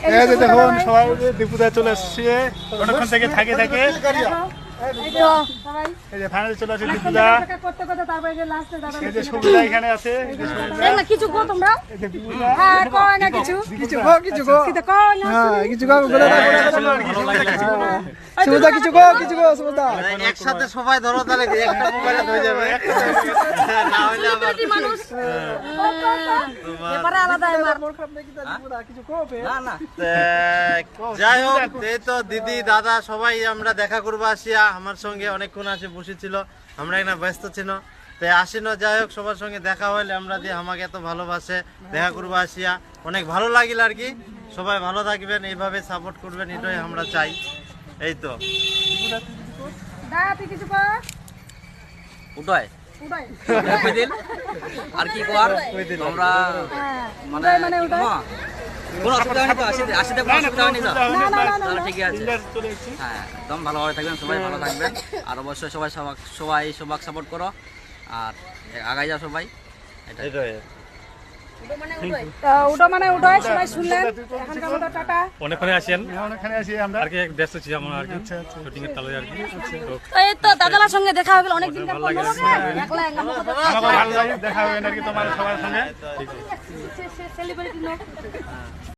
এই যে দেখুন সবাই দীপুদা চলে এসছে অনেকক্ষণ থেকে থাকে এই যে ফাইনালি চলে আসছে দীপুদা। এই যে সুবিধা এখানে আছে কিছু গো তোমরা এই যে দীপুদা হ্যাঁ কয় না কিছু কিছু গো কিছু গো কিন্তু কয় না হ্যাঁ কিছু গো বলে দাও সুবিধা কিছু গো সুবিধা একসাথে সবাই ধরো তাহলে একটা মোবাইলে হয়ে যাবে না হলে আবার মানুষ এবারে আলাদা কিছু গো যাই হোক এই তো দিদি দাদা সবাই আমরা দেখা করবো আসিয়া আমার সঙ্গে অনেকক্ষণ আসে বসেছিল আমরা এখানে ব্যস্ত ছিল তাই আসিনো। যাই হোক সবার সঙ্গে দেখা হইলে আমরা দিয়ে আমাকে এত ভালোবাসে দেখা করবো আসিয়া অনেক ভালো লাগিল আর কি। সবাই ভালো থাকবেন এইভাবে সাপোর্ট করবেন এটাই আমরা চাই। এই তো দা তুই কিছু কর উদয় উদয় দিন আর কি কর আমরা মানে উদয় কোনো অসুবিধা নেই তো আসিতে কোনো অসুবিধা নেই তো তাহলে ঠিকই আছে। চলে এসেছি। হ্যাঁ একদম ভালোভাবে থাকবেন সবাই ভালো থাকবেন আর অবশ্যই সবাই সাপোর্ট করো আর আগাই যাও সবাই এটাই। উদয় মানে উদয় সবাই শুনলেন এখনকার মতো টাটা। অনেকক্ষণে আসেন অনেকখানে আছি আমরা আর কি ব্যস্ত ছিলাম আমরা আর কি শুটিং এর তালে আর কি তো এই তো দাদালার সঙ্গে দেখা হয়ে গেল অনেকদিন পর একলা একলা আমাকে ভালো লাগে দেখা হবে নাকি তোমার সবার সঙ্গে সেলিব্রিটি লোক